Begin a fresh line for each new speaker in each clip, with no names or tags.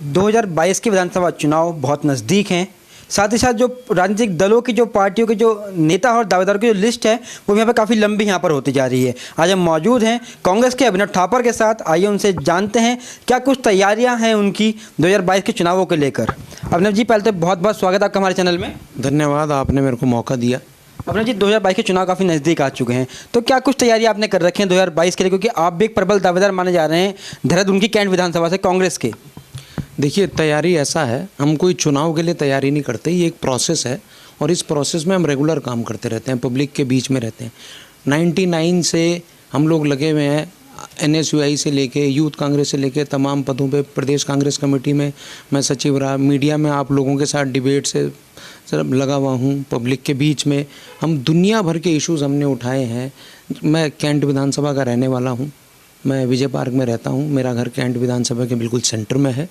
2022 के विधानसभा चुनाव बहुत नज़दीक हैं। साथ ही साथ जो राजनीतिक दलों की जो पार्टियों के जो नेता और दावेदारों की जो लिस्ट है वो यहाँ पे काफ़ी लंबी यहाँ पर होती जा रही है। आज हम मौजूद हैं कांग्रेस के अभिनव थापर के साथ। आइए उनसे जानते हैं क्या कुछ तैयारियाँ हैं उनकी 2022 के चुनावों को लेकर। अभिनव जी, पहले तो बहुत बहुत स्वागत आपका हमारे चैनल में।
धन्यवाद, आपने मेरे को मौका दिया।
अभिनव जी, 2022 के चुनाव काफ़ी नज़दीक आ चुके हैं, तो क्या कुछ तैयारी आपने कर रखी है 2022 के लिए, क्योंकि आप भी एक प्रबल दावेदार माने जा रहे हैं देहरादून की कैंट विधानसभा से कांग्रेस के।
देखिए, तैयारी ऐसा है, हम कोई चुनाव के लिए तैयारी नहीं करते, ये एक प्रोसेस है और इस प्रोसेस में हम रेगुलर काम करते रहते हैं, पब्लिक के बीच में रहते हैं। 99 से हम लोग लगे हुए हैं, NSUI से लेके यूथ कांग्रेस से लेके तमाम पदों पे। प्रदेश कांग्रेस कमेटी में मैं सचिव रहा, मीडिया में आप लोगों के साथ डिबेट से सब लगा हुआ हूँ, पब्लिक के बीच में हम दुनिया भर के इश्यूज़ हमने उठाए हैं। मैं कैंट विधानसभा का रहने वाला हूँ, मैं विजय पार्क में रहता हूँ, मेरा घर कैंट विधानसभा के बिल्कुल सेंटर में है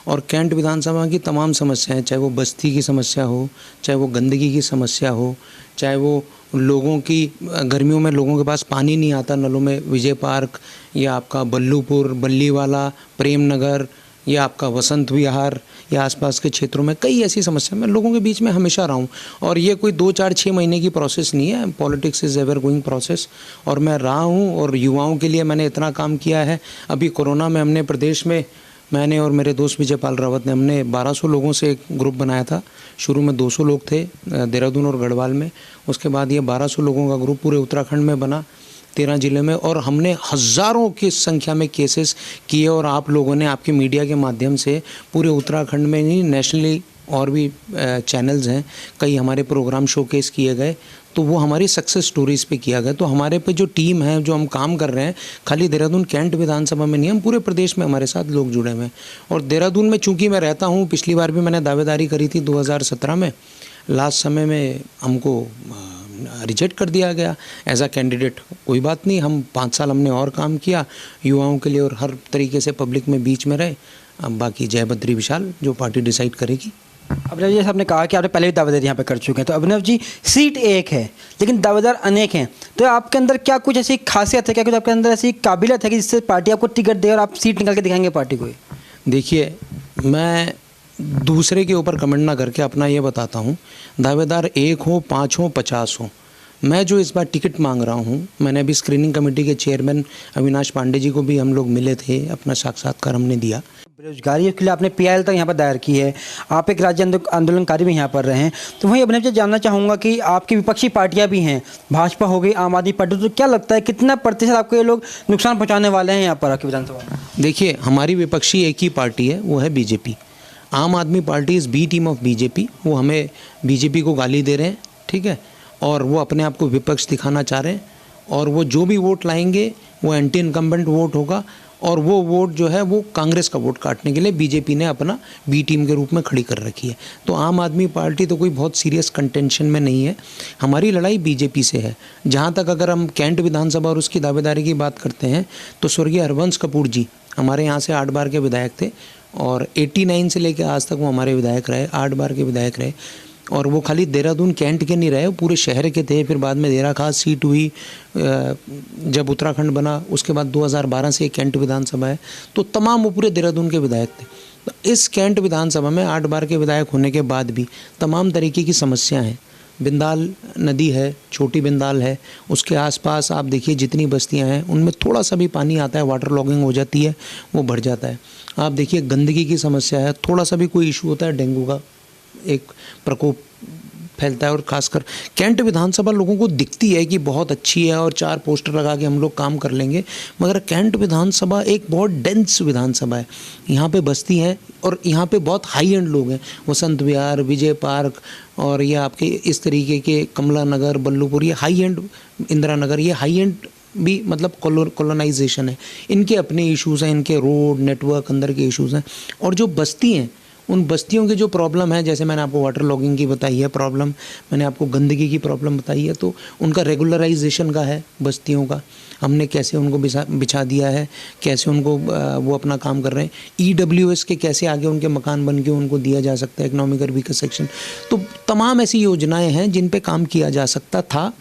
और कैंट विधानसभा की तमाम समस्याएं, चाहे वो बस्ती की समस्या हो, चाहे वो गंदगी की समस्या हो, चाहे वो लोगों की गर्मियों में लोगों के पास पानी नहीं आता नलों में, विजय पार्क या आपका बल्लूपुर, बल्लीवाला, प्रेम नगर या आपका वसंत विहार या आसपास के क्षेत्रों में कई ऐसी समस्या, मैं लोगों के बीच में हमेशा रहा हूँ। और ये कोई 2, 4, 6 महीने की प्रोसेस नहीं है, politics is ever going process. और मैं रहा हूँ और युवाओं के लिए मैंने इतना काम किया है। अभी कोरोना में हमने प्रदेश में, मैंने और मेरे दोस्त विजय पाल रावत ने, हमने 1200 लोगों से एक ग्रुप बनाया था। शुरू में 200 लोग थे देहरादून और गढ़वाल में, उसके बाद ये 1200 लोगों का ग्रुप पूरे उत्तराखंड में बना, 13 जिले में, और हमने हज़ारों की संख्या में केसेस किए। और आप लोगों ने आपके मीडिया के माध्यम से पूरे उत्तराखंड में नहीं, नेशनली और भी चैनल्स हैं, कई हमारे प्रोग्राम शोकेस किए गए, तो वो हमारी सक्सेस स्टोरीज़ पे किया गया। तो हमारे पे जो टीम है, जो हम काम कर रहे हैं, खाली देहरादून कैंट विधानसभा में नहीं, हम पूरे प्रदेश में हमारे साथ लोग जुड़े हुए हैं। और देहरादून में चूँकि मैं रहता हूँ, पिछली बार भी मैंने दावेदारी करी थी 2017 में, लास्ट समय में हमको रिजेक्ट कर दिया गया एज अ कैंडिडेट। कोई बात नहीं, हम 5 साल हमने और काम किया युवाओं के लिए और हर तरीके से पब्लिक में बीच में रहे। अब बाकी जय बद्री विशाल, जो पार्टी डिसाइड करेगी।
अभिनव जी, जैसे आपने कहा कि आपने पहले भी दावेदारी यहाँ पे कर चुके हैं, तो अभिनव जी, सीट एक है लेकिन दावेदार अनेक हैं, तो आपके अंदर क्या कुछ ऐसी खासियत है, क्या कुछ आपके अंदर ऐसी काबिलियत है कि जिससे पार्टी आपको टिकट दे और आप सीट निकल के दिखाएंगे पार्टी को?
देखिए, मैं दूसरे के ऊपर कमेंट ना करके अपना ये बताता हूँ, दावेदार 1 हो, 5 हो, 50 हो, मैं जो इस बार टिकट मांग रहा हूँ, मैंने अभी स्क्रीनिंग कमेटी के चेयरमैन अविनाश पांडे जी को भी हम लोग मिले थे, अपना साक्षात्कार हमने दिया।
बेरोजगारी के लिए आपने PIL तक यहाँ पर दायर की है, आप एक राज्य आंदोलनकारी भी यहाँ पर रहे हैं, तो वहीं अभिनव जी जानना चाहूँगा कि आपकी विपक्षी पार्टियाँ भी हैं, भाजपा हो गई, आम आदमी पार्टी, तो क्या लगता है कितना प्रतिशत आपको ये लोग नुकसान पहुँचाने वाले हैं यहाँ पर आपकी विधानसभा में?
देखिए, हमारी विपक्षी एक ही पार्टी है, वो है BJP. Aam Aadmi Party is B team of BJP. वो हमें बीजेपी को गाली दे रहे हैं, ठीक है, और वो अपने आप को विपक्ष दिखाना चाह रहे हैं, और वो जो भी वोट लाएंगे वो एंटी इनकम्बेंट वोट होगा, और वो वोट जो है वो कांग्रेस का वोट काटने के लिए बीजेपी ने अपना बी टीम के रूप में खड़ी कर रखी है। तो आम आदमी पार्टी तो कोई बहुत सीरियस कंटेंशन में नहीं है, हमारी लड़ाई बीजेपी से है। जहाँ तक अगर हम कैंट विधानसभा और उसकी दावेदारी की बात करते हैं, तो स्वर्गीय हरवंश कपूर जी हमारे यहाँ से 8 बार के विधायक थे और 89 से लेकर आज तक वो हमारे विधायक रहे, 8 बार के विधायक रहे। और वो खाली देहरादून कैंट के नहीं रहे, वो पूरे शहर के थे। फिर बाद में देरा खास सीट हुई, जब उत्तराखंड बना उसके बाद 2012 से कैंट विधानसभा है, तो तमाम वो पूरे देहरादून के विधायक थे। तो इस कैंट विधानसभा में 8 बार के विधायक होने के बाद भी तमाम तरीके की समस्या हैं। बिंदाल नदी है, छोटी बिंदाल है, उसके आसपास आप देखिए जितनी बस्तियां हैं उनमें थोड़ा सा भी पानी आता है, वाटर लॉगिंग हो जाती है, वो बढ़ जाता है। आप देखिए गंदगी की समस्या है, थोड़ा सा भी कोई इशू होता है, डेंगू का एक प्रकोप फैलता है। और खासकर कैंट विधानसभा लोगों को दिखती है कि बहुत अच्छी है और 4 पोस्टर लगा के हम लोग काम कर लेंगे, मगर कैंट विधानसभा एक बहुत डेंस विधानसभा है। यहाँ पे बस्ती है और यहाँ पे बहुत हाई एंड लोग हैं, वसंत विहार, विजय पार्क और ये आपके इस तरीके के कमला नगर, बल्लूपुर, ये हाई एंड, इंदिरा नगर, ये हाई एंड भी मतलब कॉलोनाइजेशन है। इनके अपने इश्यूज़ हैं, इनके रोड नेटवर्क अंदर के इश्यूज़ हैं। और जो बस्ती हैं, उन बस्तियों की जो प्रॉब्लम है, जैसे मैंने आपको वाटर लॉगिंग की बताई है प्रॉब्लम, मैंने आपको गंदगी की प्रॉब्लम बताई है, तो उनका रेगुलराइजेशन का है बस्तियों का, हमने कैसे उनको बिछा दिया है, कैसे उनको वो अपना काम कर रहे हैं। EWS के कैसे आगे उनके मकान बन के उनको दिया जा सकता है, इकोनॉमिकल वीकर सेक्शन। तो तमाम ऐसी योजनाएँ हैं जिन पर काम किया जा सकता था।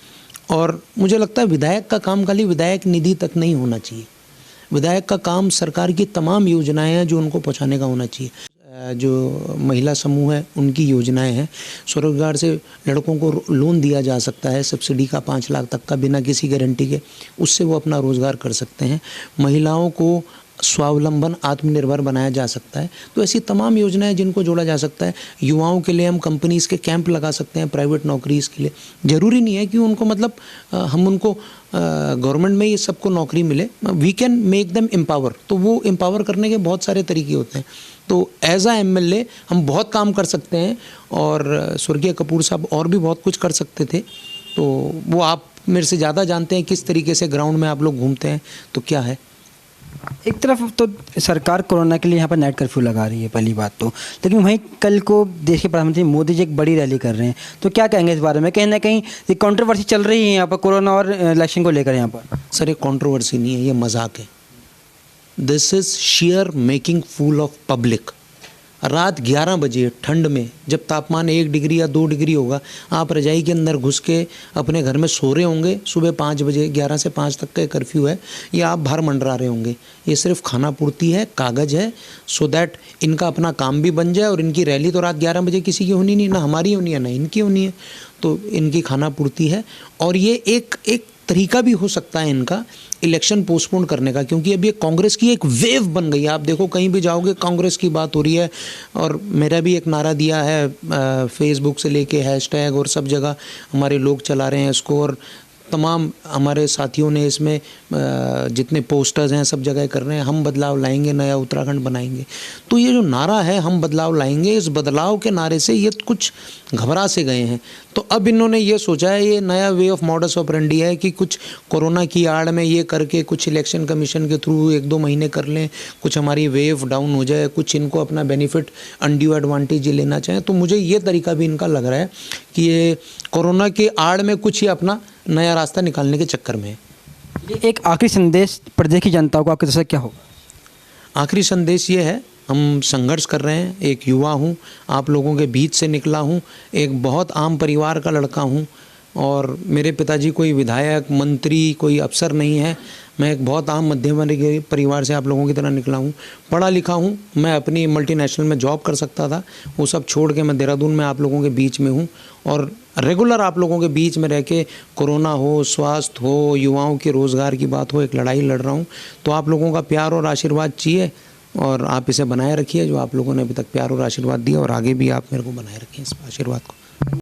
और मुझे लगता है विधायक का काम खाली विधायक निधि तक नहीं होना चाहिए, विधायक का काम सरकार की तमाम योजनाएं हैं जो उनको पहुंचाने का होना चाहिए। जो महिला समूह है उनकी योजनाएं हैं। स्वरोजगार से लड़कों को लोन दिया जा सकता है सब्सिडी का 5 लाख तक का बिना किसी गारंटी के, उससे वो अपना रोज़गार कर सकते हैं। महिलाओं को स्वावलंबन आत्मनिर्भर बनाया जा सकता है। तो ऐसी तमाम योजनाएं जिनको जोड़ा जा सकता है। युवाओं के लिए हम कंपनीज़ के कैंप लगा सकते हैं प्राइवेट नौकरीज़ के लिए। ज़रूरी नहीं है कि उनको मतलब हम उनको गवर्नमेंट में ये सबको नौकरी मिले। We can make them empower. तो वो एम्पावर करने के बहुत सारे तरीके होते हैं। तो एज आ MLA हम बहुत काम कर सकते हैं और स्वर्गीय कपूर साहब और भी बहुत कुछ कर सकते थे। तो वो आप मेरे से ज़्यादा जानते हैं किस तरीके से ग्राउंड में आप लोग घूमते हैं तो क्या है।
एक तरफ तो सरकार कोरोना के लिए यहाँ पर नाइट कर्फ्यू लगा रही है, पहली बात तो, लेकिन वहीं कल को देश के प्रधानमंत्री मोदी जी एक बड़ी रैली कर रहे हैं, तो क्या कहेंगे इस बारे में? कहीं ना कहीं ये कंट्रोवर्सी चल रही है यहाँ पर कोरोना और इलेक्शन को लेकर यहाँ पर।
सर ये कंट्रोवर्सी नहीं है, ये मजाक है। This is sheer making fool of public. रात 11 बजे ठंड में जब तापमान 1 डिग्री या 2 डिग्री होगा, आप रजाई के अंदर घुस के अपने घर में सो रहे होंगे। सुबह 5 बजे 11 से 5 तक का कर्फ्यू है, या आप बाहर मंडरा रहे होंगे। ये सिर्फ खाना पूर्ति है, कागज़ है, सो दैट इनका अपना काम भी बन जाए। और इनकी रैली तो रात 11 बजे किसी की होनी नहीं, ना हमारी होनी है ना इनकी होनी है, तो इनकी खाना पूर्ति है। और ये एक तरीका भी हो सकता है इनका इलेक्शन पोस्टपोन करने का, क्योंकि अभी कांग्रेस की एक वेव बन गई है। आप देखो कहीं भी जाओगे कांग्रेस की बात हो रही है। और मेरा भी एक नारा दिया है फेसबुक से लेके हैशटैग और सब जगह हमारे लोग चला रहे हैं इसको। और तमाम हमारे साथियों ने इसमें जितने पोस्टर्स हैं सब जगह कर रहे हैं, हम बदलाव लाएंगे, नया उत्तराखंड बनाएंगे। तो ये जो नारा है हम बदलाव लाएंगे, इस बदलाव के नारे से ये कुछ घबरा से गए हैं। तो अब इन्होंने ये सोचा है, ये नया वे ऑफ मॉडस ऑपरेंडी है कि कुछ कोरोना की आड़ में ये करके कुछ इलेक्शन कमीशन के थ्रू 1-2 महीने कर लें, कुछ हमारी वेव डाउन हो जाए, कुछ इनको अपना बेनिफिट अनड्यू एडवांटेज लेना चाहें। तो मुझे ये तरीका भी इनका लग रहा है कि ये कोरोना के आड़ में कुछ ही अपना नया रास्ता निकालने के चक्कर में है।
ये एक आखिरी संदेश प्रदेश की जनता को आपकी तरफ से क्या होगा?
आखिरी संदेश ये है, हम संघर्ष कर रहे हैं। एक युवा हूँ, आप लोगों के बीच से निकला हूँ, एक बहुत आम परिवार का लड़का हूँ। और मेरे पिताजी कोई विधायक, मंत्री, कोई अफसर नहीं है। मैं एक बहुत आम मध्यम वर्ग के परिवार से आप लोगों की तरह निकला हूँ। पढ़ा लिखा हूँ, मैं अपनी मल्टीनेशनल में जॉब कर सकता था, वो सब छोड़ के मैं देहरादून में आप लोगों के बीच में हूँ। और रेगुलर आप लोगों के बीच में रह के कोरोना हो, स्वास्थ्य हो, युवाओं के रोज़गार की बात हो, एक लड़ाई लड़ रहा हूँ। तो आप लोगों का प्यार और आशीर्वाद चाहिए और आप इसे बनाए रखिए, जो आप लोगों ने अभी तक प्यार और आशीर्वाद दिया, और आगे भी आप मेरे को बनाए रखिए इस आशीर्वाद को।